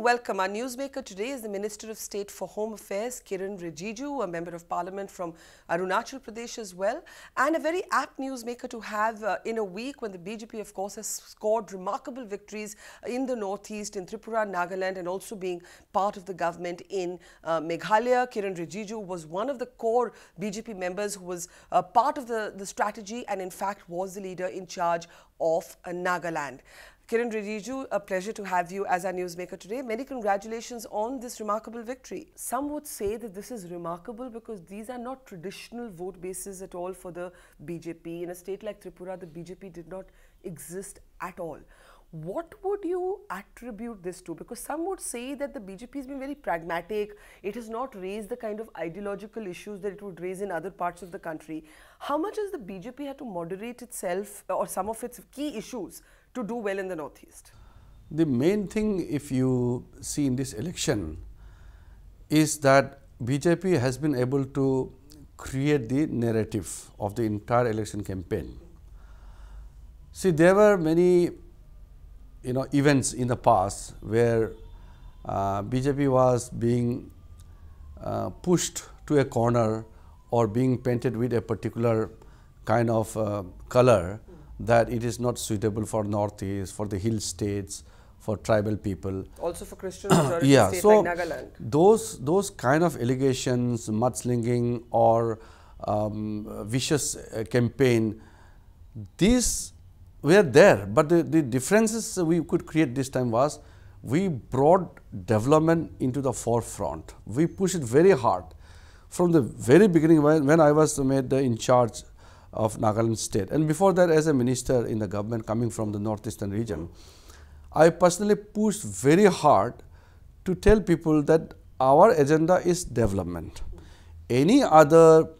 welcome. Our newsmaker today is the Minister of State for Home Affairs, Kiren Rijiju, a Member of Parliament from Arunachal Pradesh as well, and a very apt newsmaker to have in a week when the BJP, of course, has scored remarkable victories in the northeast, in Tripura, Nagaland, and also being part of the government in Meghalaya. Kiren Rijiju was one of the core BJP members who was part of the strategy and in fact was the leader in charge of Nagaland. Kiren Rijiju, a pleasure to have you as our newsmaker today. Many congratulations on this remarkable victory. Some would say that this is remarkable because these are not traditional vote bases at all for the BJP. In a state like Tripura, the BJP did not exist at all. What would you attribute this to? Because some would say that the BJP has been very pragmatic. It has not raised the kind of ideological issues that it would raise in other parts of the country. How much has the BJP had to moderate itself or some of its key issues to do well in the northeast? The main thing, if you see in this election, is that BJP has been able to create the narrative of the entire election campaign. See, there were many events in the past where BJP was being pushed to a corner or being painted with a particular kind of color that it is not suitable for northeast, for the hill states, for tribal people. Also for Christian majority yeah, states so like Nagaland. Those kind of allegations, mudslinging or vicious campaign, these were there, but the differences we could create this time was we brought development into the forefront. We pushed it very hard. From the very beginning when I was made in charge of Nagaland state, and before that as a minister in the government coming from the northeastern region, I personally pushed very hard to tell people that our agenda is development. Any other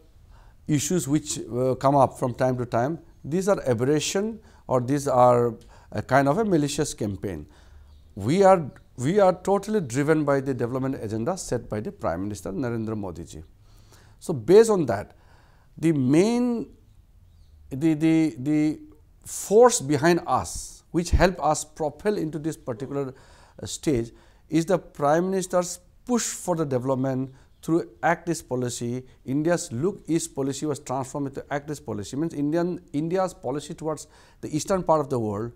issues which come up from time to time, these are aberration or these are a kind of a malicious campaign. We are totally driven by the development agenda set by the Prime Minister Narendra Modi ji. So based on that, the main the force behind us which help us propel into this particular stage is the Prime Minister's push for the development through Act East policy. India's Look East policy was transformed into Act East policy, means India's policy towards the eastern part of the world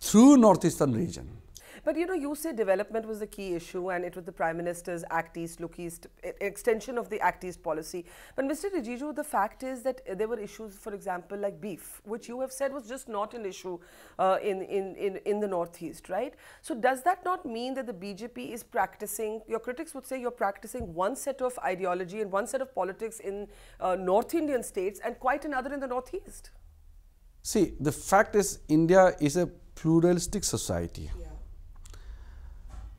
through northeastern region. But you say development was the key issue and it was the Prime Minister's Act East, Look East, extension of the Act East policy. But Mr. Rijiju, the fact is that there were issues, for example, like beef, which you have said was just not an issue in the northeast, right? So does that not mean that the BJP is practicing, your critics would say you're practicing one set of ideology and one set of politics in North Indian states and quite another in the northeast? See, the fact is India is a pluralistic society. Yeah.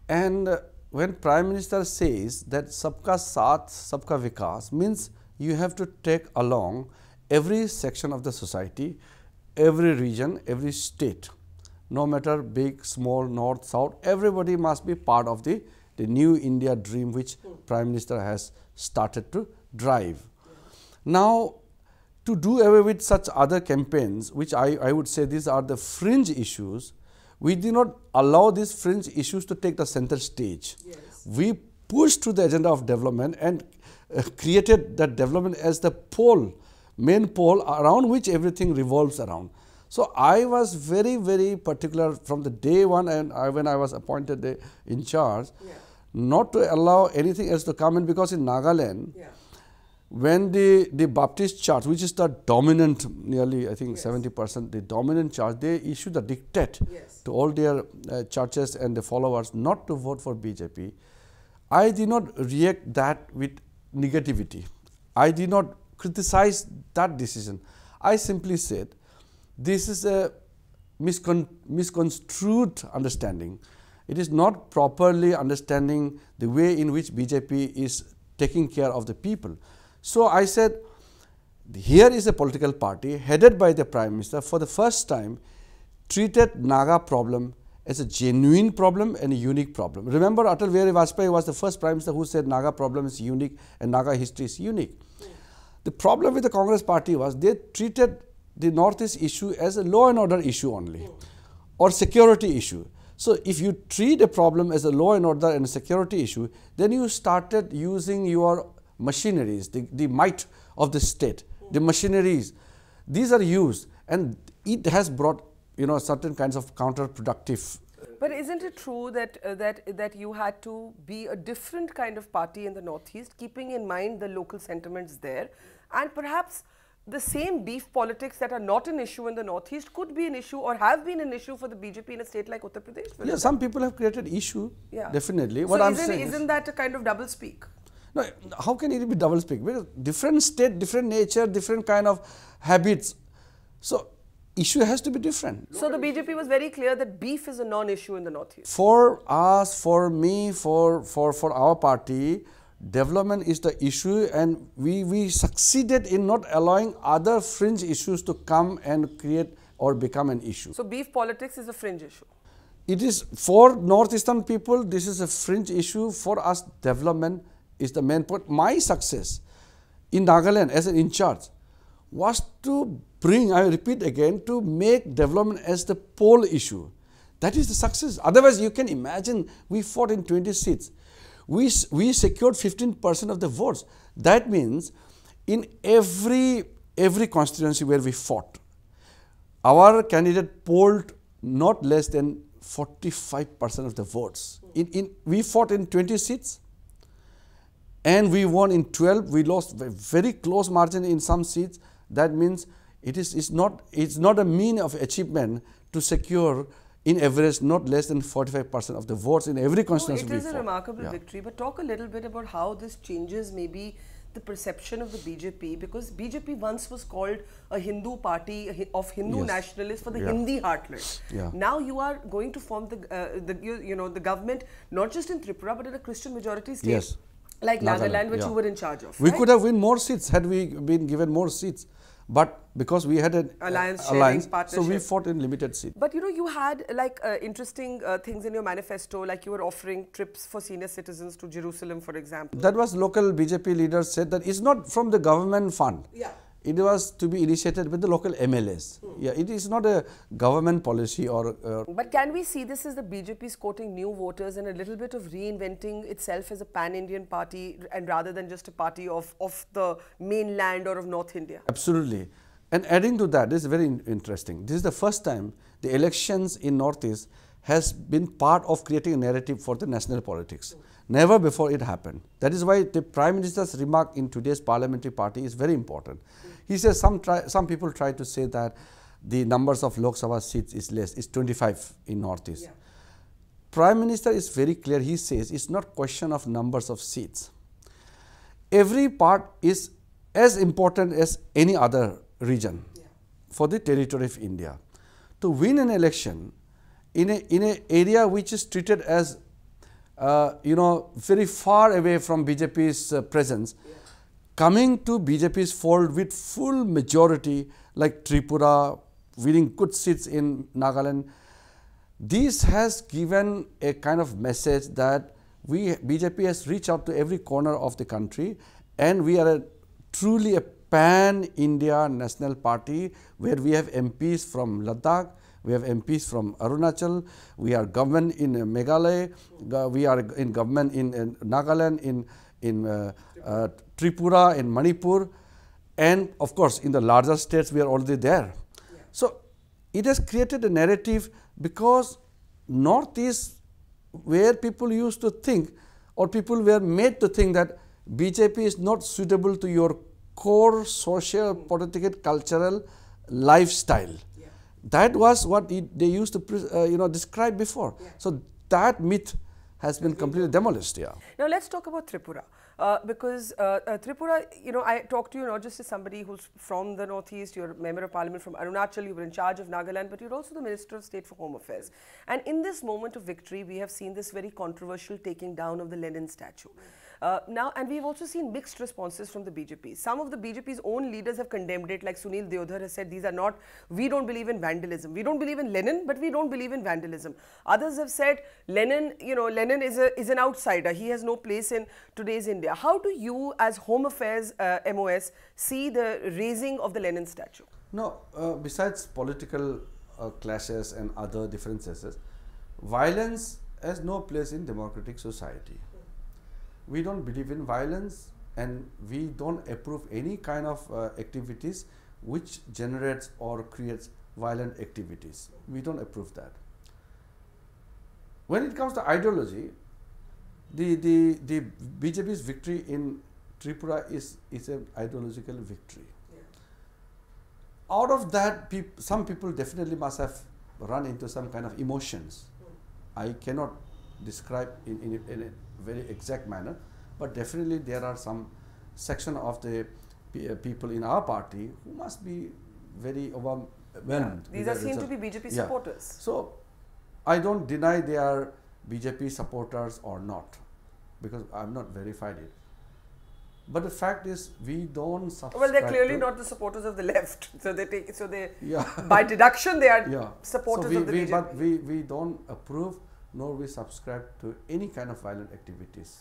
And when Prime Minister says that Sabka Saath, Sabka Vikas, means you have to take along every section of the society, every region, every state, no matter big, small, north, south, everybody must be part of the new India dream which Prime Minister has started to drive. Now, to do away with such other campaigns, which I would say these are the fringe issues, we did not allow these fringe issues to take the center stage. Yes. We pushed to the agenda of development and created that development as the main pole around which everything revolves around. So I was very, very particular from the day one and when I was appointed in charge, not to allow anything else to come in, because in Nagaland, when the Baptist church, which is the dominant, nearly I think 70%, the dominant church, they issued a dictate to all their churches and the followers not to vote for BJP. I did not react that with negativity. I did not criticize that decision. I simply said, this is a misconstrued understanding. It is not properly understanding the way in which BJP is taking care of the people. So I said, here is a political party headed by the Prime Minister for the first time treated Naga problem as a genuine problem and a unique problem. Remember, Atal Bihari Vajpayee was the first Prime Minister who said Naga problem is unique and Naga history is unique. The problem with the Congress party was they treated the Northeast issue as a law and order issue only or security issue. So if you treat a problem as a law and order and a security issue, then you started using your machineries, the might of the state, the machineries. These are used, and it has brought, you know, certain kinds of counterproductive. But isn't it true that that you had to be a different kind of party in the Northeast, keeping in mind the local sentiments there, and perhaps the same beef politics that are not an issue in the Northeast could be an issue or have been an issue for the BJP in a state like Uttar Pradesh? Yeah, some people have created issue, definitely. So what I'm saying isn't that a kind of double speak? No, how can it be double speak? Because different state, different nature, different kind of habits. So issue has to be different. So the BJP was very clear that beef is a non-issue in the Northeast. For us, for me, for our party, development is the issue, and we succeeded in not allowing other fringe issues to come and create or become an issue. So beef politics is a fringe issue. It is for northeastern people, this is a fringe issue. For us, development is the main point. My success in Nagaland as an in charge was to bring, I repeat again, to make development as the pole issue. That is the success. Otherwise, you can imagine we fought in 20 seats. We secured 15% of the votes. That means in every constituency where we fought, our candidate polled not less than 45% of the votes. We fought in 20 seats and we won in 12. We lost a very close margin in some seats. That means it's not a mean of achievement to secure in average not less than 45% of the votes in every constituency. It is a remarkable victory, but talk a little bit about how this changes maybe the perception of the BJP, because BJP once was called a Hindu party of Hindu nationalists for the Hindi heartland. Now you are going to form the government not just in Tripura but in a Christian majority state like Nagaland, which you were in charge of. We could have won more seats had we been given more seats. But because we had an alliance, so we fought in limited seats. But you know, you had like interesting things in your manifesto, like you were offering trips for senior citizens to Jerusalem, for example. That was local BJP leaders said that it's not from the government fund. It was to be initiated with the local MLAs. It is not a government policy or... But can we see this as the BJP quoting new voters and a little bit of reinventing itself as a pan-Indian party, and rather than just a party of the mainland or of North India? Absolutely. And adding to that, this is very interesting. This is the first time the elections in Northeast has been part of creating a narrative for the national politics. Never before it happened. That is why the Prime Minister's remark in today's parliamentary party is very important. He says some people try to say that the numbers of Lok Sabha seats is less, it's 25 in Northeast. Prime Minister is very clear. He says it's not question of numbers of seats. Every part is as important as any other region for the territory of India. To win an election in an area which is treated as very far away from BJP's presence, coming to BJP's fold with full majority like Tripura, winning good seats in Nagaland, this has given a kind of message that BJP has reached out to every corner of the country, and we are truly a pan-India national party where we have MPs from Ladakh, we have MPs from Arunachal, we are government in Meghalaya, we are in government in Nagaland, in Tripura, in Manipur, and of course in the larger states we are already there. So it has created a narrative, because Northeast, where people used to think, or people were made to think that BJP is not suitable to your core social, political, cultural lifestyle. That was what they used to describe before. So that myth has been completely demolished. Now let's talk about Tripura, because Tripura, I talked to you not just as somebody who's from the Northeast, you're a member of parliament from Arunachal, you were in charge of Nagaland, but you're also the Minister of State for Home Affairs. And in this moment of victory, we have seen this very controversial taking down of the Lenin statue. And we've also seen mixed responses from the BJP. Some of the BJP's own leaders have condemned it, like Sunil Deodhar has said, we don't believe in vandalism. We don't believe in Lenin, but we don't believe in vandalism. Others have said Lenin is an outsider. He has no place in today's India. How do you, as Home Affairs MOS, see the raising of the Lenin statue? No, besides political clashes and other differences, violence has no place in democratic society. We don't believe in violence, and we don't approve any kind of activities which generates or creates violent activities. We don't approve that. When it comes to ideology, the BJP's victory in Tripura is an ideological victory. Out of that, some people definitely must have run into some kind of emotions. I cannot describe in a very exact manner, but definitely there are some section of the people in our party who must be very overwhelmed. These are seen to be BJP supporters. So, I don't deny they are BJP supporters or not, because I have not verified it. But the fact is, we don't subscribe. Well, they're clearly not the supporters of the left. So they by deduction, they are supporters of the BJP. But we don't approve nor we subscribe to any kind of violent activities.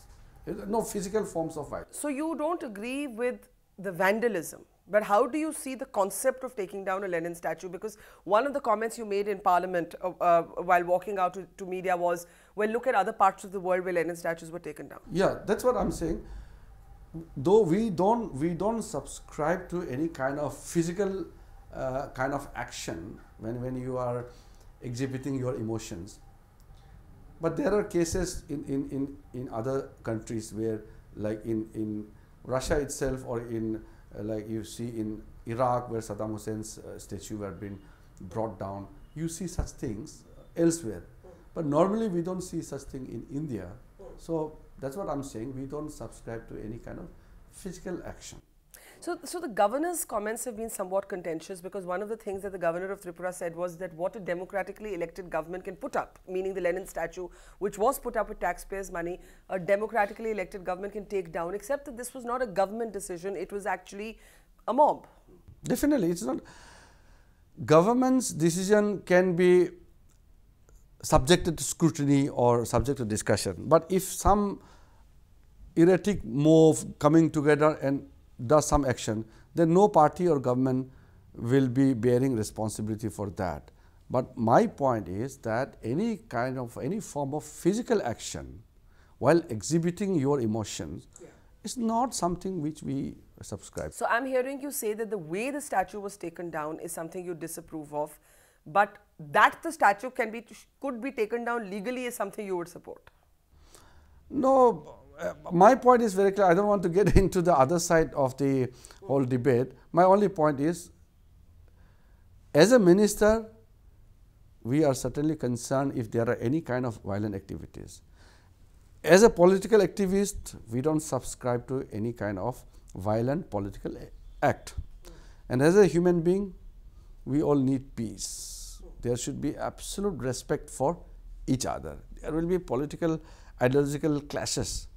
No physical forms of violence. So you don't agree with the vandalism, but how do you see the concept of taking down a Lenin statue? Because one of the comments you made in Parliament while walking out to media was, well, look at other parts of the world where Lenin statues were taken down. Yeah, that's what I'm saying. Though we don't subscribe to any kind of physical kind of action when you are exhibiting your emotions. But there are cases in other countries where, like in Russia itself, or in like you see in Iraq, where Saddam Hussein's statue were being brought down. You see such things elsewhere, but normally we don't see such thing in India. So that's what I'm saying. We don't subscribe to any kind of physical action. So the governor's comments have been somewhat contentious, because one of the things that the governor of Tripura said was that what a democratically elected government can put up, meaning the Lenin statue, which was put up with taxpayers' money, a democratically elected government can take down, except that this was not a government decision, it was actually a mob. Definitely, it's not. Government's decision can be subjected to scrutiny or subject to discussion. But if some erratic move coming together and does some action, then no party or government will be bearing responsibility for that. But my point is that any form of physical action while exhibiting your emotions is not something which we subscribe. So I'm hearing you say that the way the statue was taken down is something you disapprove of, but that the statue could be taken down legally is something you would support. No, my point is very clear. I don't want to get into the other side of the whole debate. My only point is, as a minister, we are certainly concerned if there are any kind of violent activities. As a political activist, we don't subscribe to any kind of violent political act. And as a human being, we all need peace. There should be absolute respect for each other. There will be political, ideological clashes,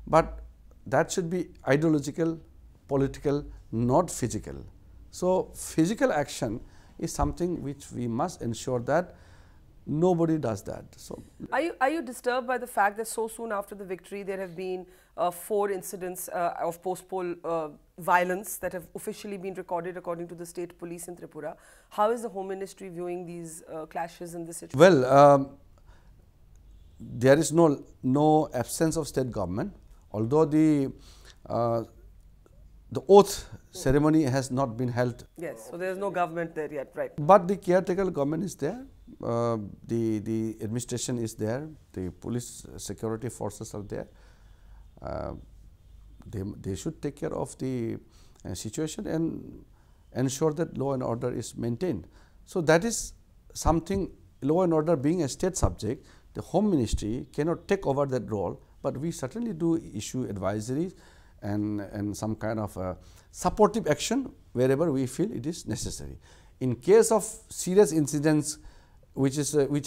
but that should be ideological, political, not physical. So physical action is something which we must ensure that nobody does that. So, are you disturbed by the fact that so soon after the victory there have been 4 incidents of post-poll violence that have officially been recorded according to the state police in Tripura? How is the Home Ministry viewing these clashes in this situation? Well, there is no absence of state government, although the oath ceremony has not been held. Yes, so there is no government there yet, right? But the caretaker government is there. The administration is there. The police security forces are there. They should take care of the situation and ensure that law and order is maintained. So that is something, law and order being a state subject, the Home Ministry cannot take over that role, but we certainly do issue advisories and some kind of supportive action wherever we feel it is necessary. In case of serious incidents which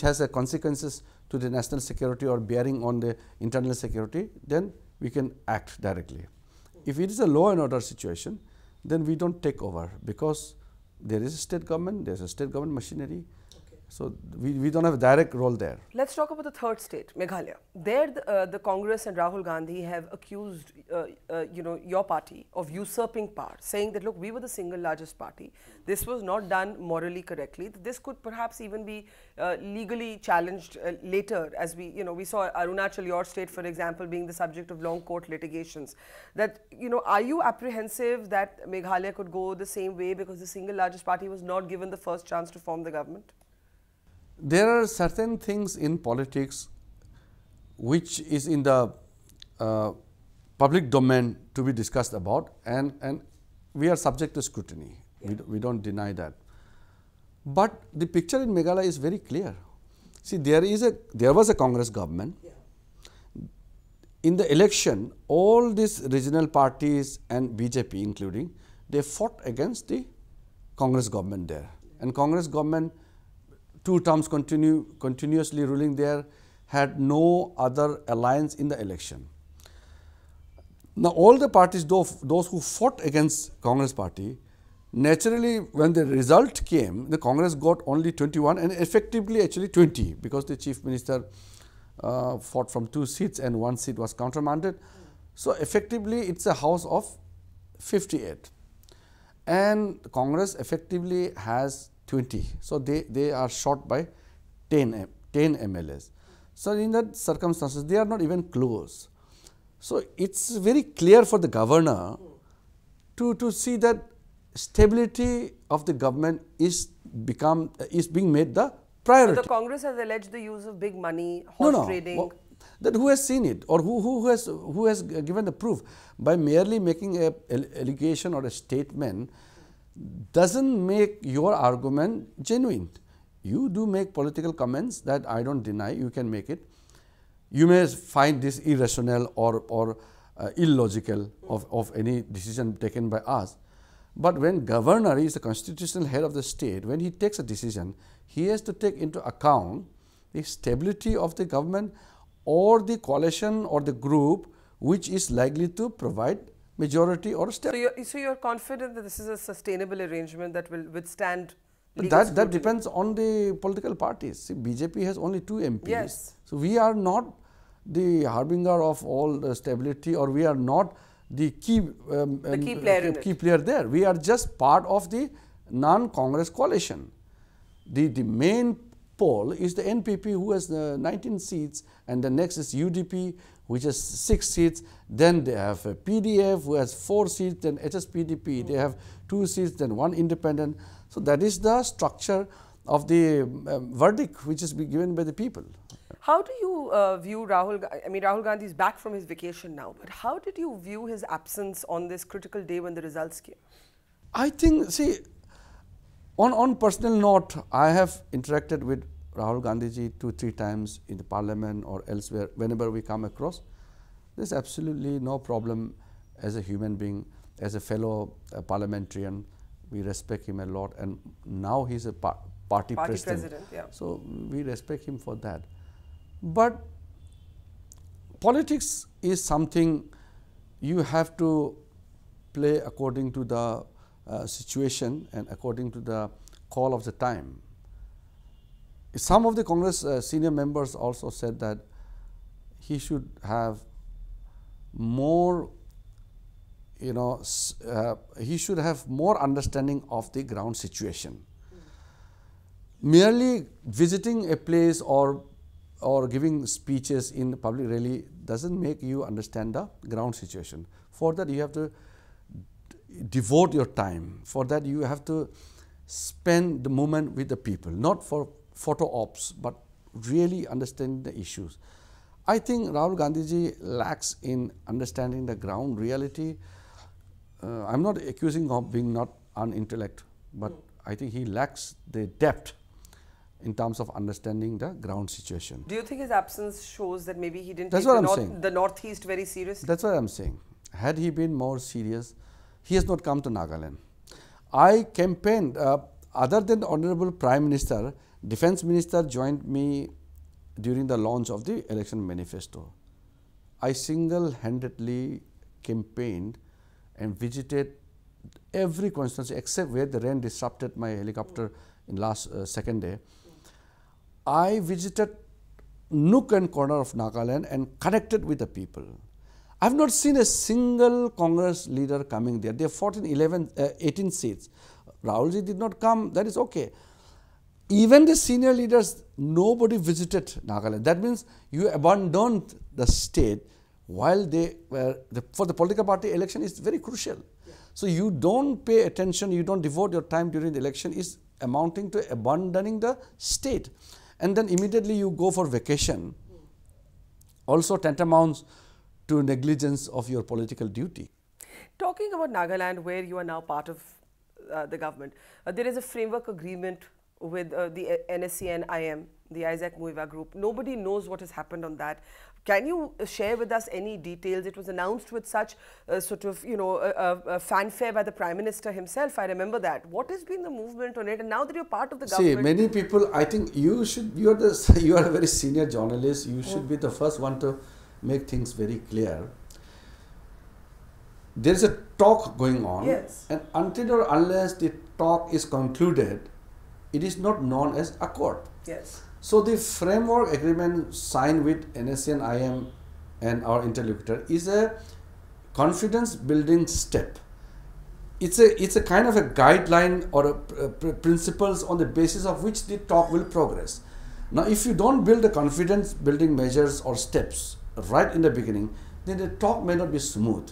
has a consequences to the national security or bearing on the internal security, then we can act directly. If it is a law and order situation, then we don't take over, because there is a state government, there is a state government machinery, So we don't have a direct role there. Let's talk about the third state, Meghalaya. There, the Congress and Rahul Gandhi have accused, your party of usurping power, saying that, look, we were the single largest party. This was not done morally correctly. This could perhaps even be legally challenged later, as we saw Arunachal, your state, for example, being the subject of long court litigations. That, are you apprehensive that Meghalaya could go the same way because the single largest party was not given the first chance to form the government? There are certain things in politics which is in the public domain to be discussed about, and we are subject to scrutiny. Yeah. We don't deny that. But the picture in Meghalaya is very clear. See, there was a Congress government. Yeah. In the election, all these regional parties and BJP including, they fought against the Congress government there. And Congress government, 2 terms continuously ruling there, had no other alliance in the election. Now, all the parties, those who fought against Congress party, naturally, when the result came, the Congress got only 21 and effectively actually 20, because the Chief Minister fought from 2 seats and 1 seat was countermanded. So, effectively, it's a house of 58. And Congress effectively has 20. So, they are short by 10 MLAs. So, in that circumstances, they are not even close. So, it's very clear for the governor to see that stability of the government is being made the priority. But the Congress has alleged the use of big money, horse trading. Well, that who has seen it, or who has given the proof? By merely making a allegation or a statement doesn't make your argument genuine. You do make political comments that I don't deny, you can make it. You may find this irrational or illogical of any decision taken by us. But when governor is the constitutional head of the state, when he takes a decision, he has to take into account the stability of the government or the coalition or the group which is likely to provide majority or stability. So you're confident that this is a sustainable arrangement that will withstand that depends on the political parties. See, BJP has only 2 MPs. Yes. So we are not the harbinger of all the stability, or we are not the key player there. We are just part of the non-Congress coalition. The main pole is the NPP, who has 19 seats, and the next is UDP, which has 6 seats. Then they have a PDF, who has 4 seats, then HSPDP, they have 2 seats, then 1 independent. So that is the structure of the verdict which is given by the people. How do you view Rahul? I mean, Rahul Gandhi is back from his vacation now, but how did you view his absence on this critical day when the results came? I think, see, on personal note, I have interacted with Rahul Gandhi ji 2-3 times in the parliament or elsewhere. Whenever we come across, there's absolutely no problem as a human being, as a fellow parliamentarian. We respect him a lot, and now he's a party president. Yeah. So we respect him for that. But politics is something you have to play according to the situation and according to the call of the time. Some of the Congress senior members also said that he should have more, he should have more understanding of the ground situation. Merely visiting a place or giving speeches in public rally doesn't make you understand the ground situation. For that, you have to devote your time. For that, you have to spend the moment with the people, not for photo ops, but really understanding the issues. I think Rahul Gandhi ji lacks in understanding the ground reality. I'm not accusing of being not unintellect, but I think he lacks the depth in terms of understanding the ground situation. Do you think his absence shows that maybe he didn't take the Northeast very seriously? That's what I'm saying. Had he been more serious, he has not come to Nagaland. I campaigned, other than the Honorable Prime Minister, Defence Minister joined me during the launch of the election manifesto. I single-handedly campaigned and visited every constituency except where the rain disrupted my helicopter in last second day. I visited nook and corner of Nagaland and connected with the people. I have not seen a single Congress leader coming there. They have fought in 18 seats. Rahulji did not come, that is okay. Even the senior leaders, nobody visited Nagaland. That means you abandoned the state while they were, for the political party election is very crucial. Yeah. So you don't pay attention, you don't devote your time during the election is amounting to abandoning the state. And then immediately you go for vacation. Also tantamounts to negligence of your political duty. Talking about Nagaland, where you are now part of the government, there is a framework agreement with the NSC and IM, the Isaac Muiva group. Nobody knows what has happened on that. Can you share with us any details? It was announced with such sort of, fanfare by the Prime Minister himself. I remember that. What has been the movement on it? And now that you're part of the government... See, many people, I think you are a very senior journalist. You should be the first one to make things very clear. There is a talk going on. Yes. And until or unless the talk is concluded, it is not known as accord. Yes. So the framework agreement signed with NSC and IM and our interlocutor is a confidence building step. It's a kind of a guideline or principles on the basis of which the talk will progress. Now, if you don't build the confidence building measures or steps right in the beginning, then the talk may not be smooth.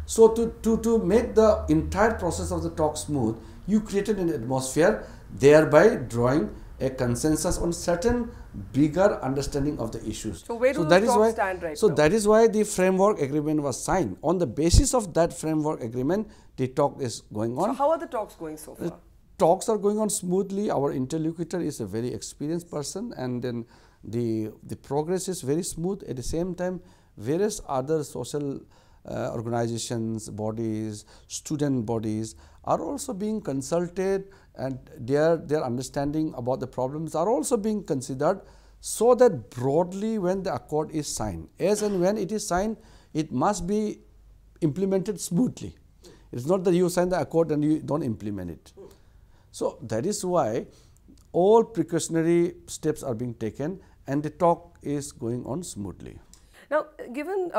So to make the entire process of the talk smooth, you created an atmosphere, thereby drawing a consensus on certain bigger understanding of the issues. So where do the talks stand right now? So that is why the framework agreement was signed. On the basis of that framework agreement, the talk is going on. So how are the talks going so far? The talks are going on smoothly. Our interlocutor is a very experienced person, and then the progress is very smooth. At the same time, various other social organizations, bodies, student bodies are also being consulted, and their understanding about the problems are also being considered, so that broadly when the accord is signed, as and when it is signed, it must be implemented smoothly. It's not that you sign the accord and you don't implement it. So that is why all precautionary steps are being taken and the talk is going on smoothly. Now, given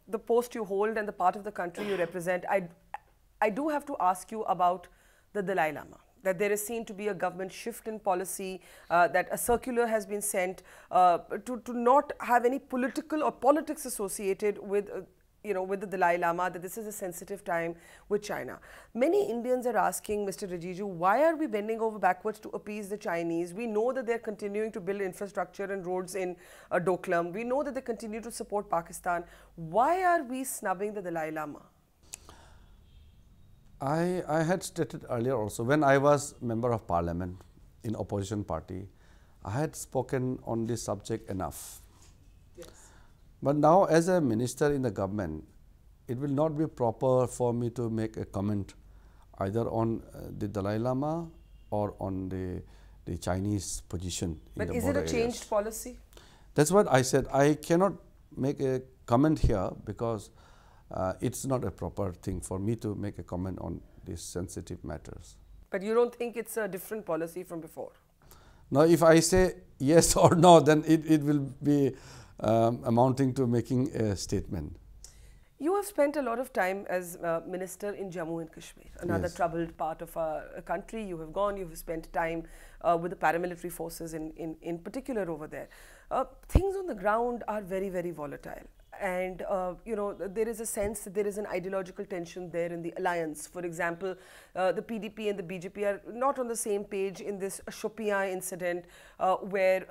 the post you hold and the part of the country you represent, I do have to ask you about the Dalai Lama. That there is seen to be a government shift in policy, that a circular has been sent to not have any political or politics associated with with the Dalai Lama, that this is a sensitive time with China. Many Indians are asking Mr. Rijiju, why are we bending over backwards to appease the Chinese? We know that they're continuing to build infrastructure and roads in Doklam. We know that they continue to support Pakistan. Why are we snubbing the Dalai Lama? I had stated earlier also, when I was member of parliament in opposition party, I had spoken on this subject enough. Yes. But now as a minister in the government, it will not be proper for me to make a comment either on the Dalai Lama or on the Chinese position. But is it a changed policy? That's what I said. I cannot make a comment here because it's not a proper thing for me to make a comment on these sensitive matters. But you don't think it's a different policy from before? Now, if I say yes or no, then it will be amounting to making a statement. You have spent a lot of time as minister in Jammu and Kashmir, another Yes. troubled part of our country. You have gone, you have spent time with the paramilitary forces in particular over there. Things on the ground are very, very volatile. And, there is a sense that there is an ideological tension there in the alliance. For example, the PDP and the BJP are not on the same page in this Shopian incident where,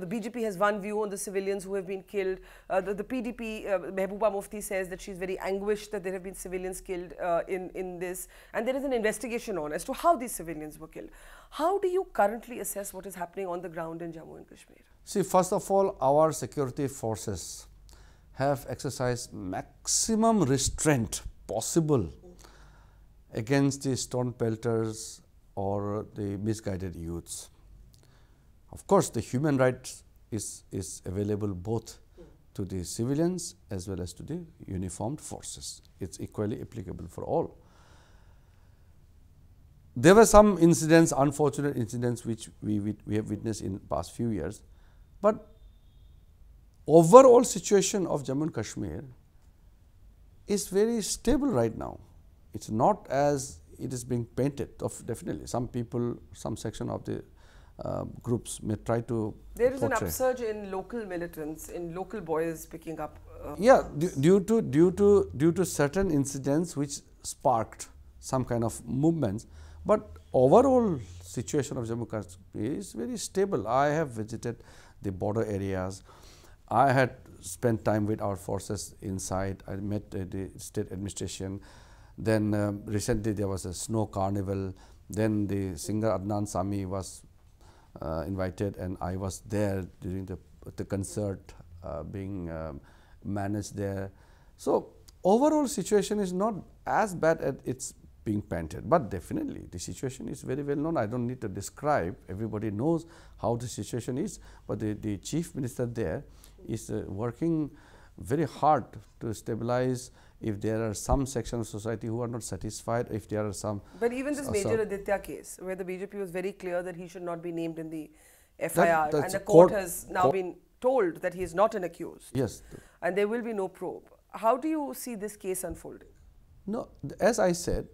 the BJP has one view on the civilians who have been killed. The PDP, Mehbooba Mufti says that she's very anguished that there have been civilians killed in this. And there is an investigation on as to how these civilians were killed. How do you currently assess what is happening on the ground in Jammu and Kashmir? See, first of all, our security forces have exercised maximum restraint possible against the stone pelters or the misguided youths. Of course, the human rights is available both to the civilians as well as to the uniformed forces. It's equally applicable for all. there were some incidents, unfortunate incidents, which we have witnessed in past few years, but overall situation of Jammu and Kashmir is very stable right now. It's not as it is being painted. Definitely, some people, some section of the groups may try to There is portray. an upsurge in local militants, in local boys picking up. Yeah, due to certain incidents which sparked some kind of movements, but overall situation of Jammu Kashmir is very stable. I have visited the border areas. I had spent time with our forces inside. I met the state administration. Then recently there was a snow carnival. Then the singer Adnan Sami was invited, and I was there during the concert being managed there. So overall situation is not as bad as it's being painted, but definitely the situation is very well known. I don't need to describe. Everybody knows how the situation is, but the chief minister there is working very hard to stabilize. If there are some sections of society who are not satisfied, if there are some. But even this Major Aditya case, where the BJP was very clear that he should not be named in the FIR, and the court has now been told that he is not an accused. Yes. And there will be no probe. How do you see this case unfolding? No, as I said,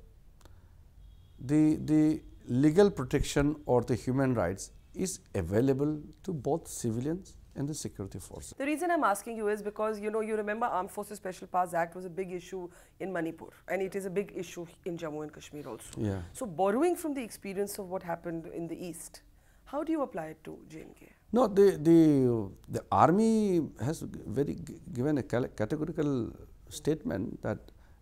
the legal protection or the human rights is available to both civilians and the security forces. The reason I'm asking you is because, you know, you remember Armed Forces Special Powers Act was a big issue in Manipur, and it is a big issue in Jammu and Kashmir also. Yeah. So borrowing from the experience of what happened in the East, how do you apply it to J&K? No, the army has given a categorical statement that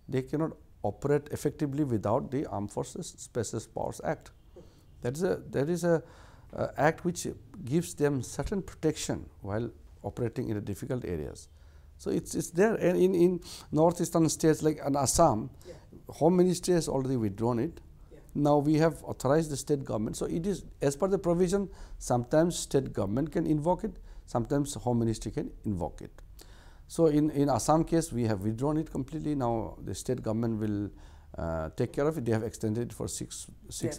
they cannot operate effectively without the Armed Forces Special Powers Act. That is a act which gives them certain protection while operating in the difficult areas. So it's there, and in northeastern states like Assam, Home Ministry has already withdrawn it. Now we have authorized the state government. So it is as per the provision. Sometimes state government can invoke it, sometimes Home Ministry can invoke it. So in Assam case, we have withdrawn it completely. Now the state government will take care of it. They have extended it for six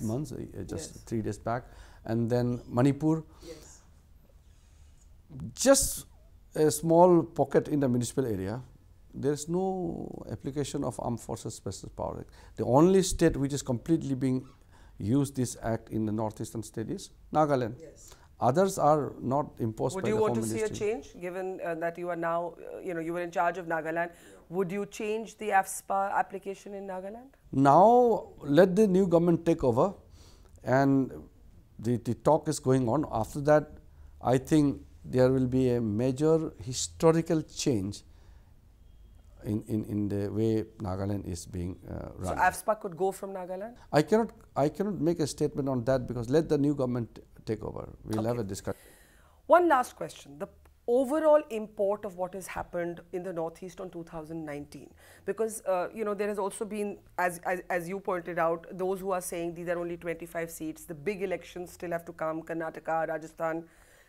months, just 3 days back. And then Manipur, just a small pocket in the municipal area. There is no application of Armed Forces Special Power Act. The only state which is completely being used this act in the northeastern state is Nagaland. Others are not imposed by the Home Ministry. Would you want to see a change, given that you are now, you were in charge of Nagaland? Would you change the AFSPA application in Nagaland? Now, let the new government take over, and the talk is going on. After that, I think there will be a major historical change in the way Nagaland is being run. So AFSPA could go from Nagaland? I cannot make a statement on that, because let the new government take over. We'll have a discussion. One last question. The overall import of what has happened in the Northeast on 2019, because there has also been, as you pointed out, those who are saying these are only 25 seats. The big elections still have to come. Karnataka, Rajasthan,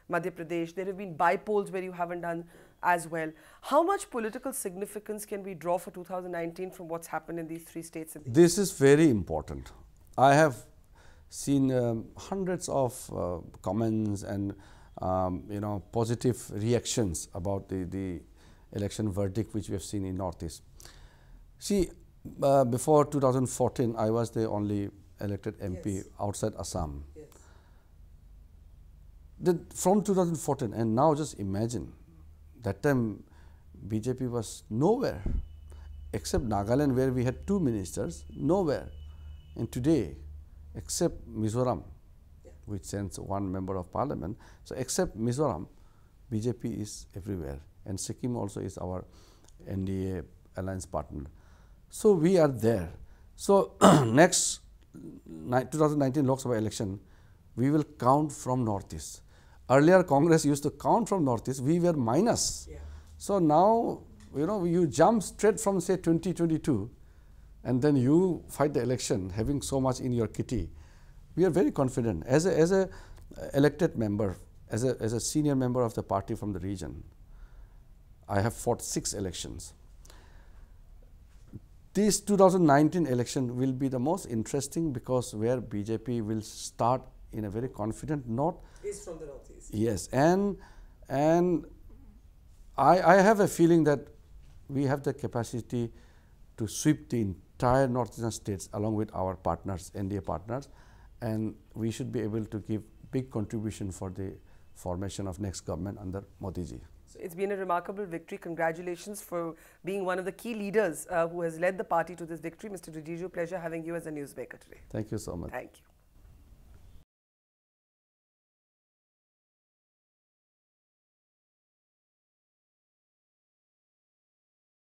Madhya Pradesh. There have been by-polls where you haven't done as well. How much political significance can we draw for 2019 from what's happened in these 3 states? This is very important. I have seen hundreds of comments and positive reactions about the election verdict which we have seen in Northeast. See, before 2014, I was the only elected MP outside Assam. From 2014, and now just imagine, that time BJP was nowhere, except Nagaland, where we had 2 ministers, nowhere. And today, except Mizoram, which sends 1 member of parliament, so except Mizoram, BJP is everywhere, and Sikkim also is our NDA alliance partner. So we are there. So next 2019 Lok Sabha election, we will count from Northeast. Earlier Congress used to count from Northeast, we were minus. So now, you jump straight from say 2022, and then you fight the election having so much in your kitty. We are very confident. As a elected member, as a senior member of the party from the region, I have fought 6 elections. this 2019 election will be the most interesting because where BJP will start in a very confident note. Is from the northeast. Yes, and I have a feeling that we have the capacity to sweep the entire northeastern states along with our partners, NDA partners, and we should be able to give big contribution for the formation of next government under Modi ji. So it's been a remarkable victory. Congratulations for being one of the key leaders who has led the party to this victory. Mr. Rijiju, pleasure having you as a newsmaker today. Thank you so much. Thank you.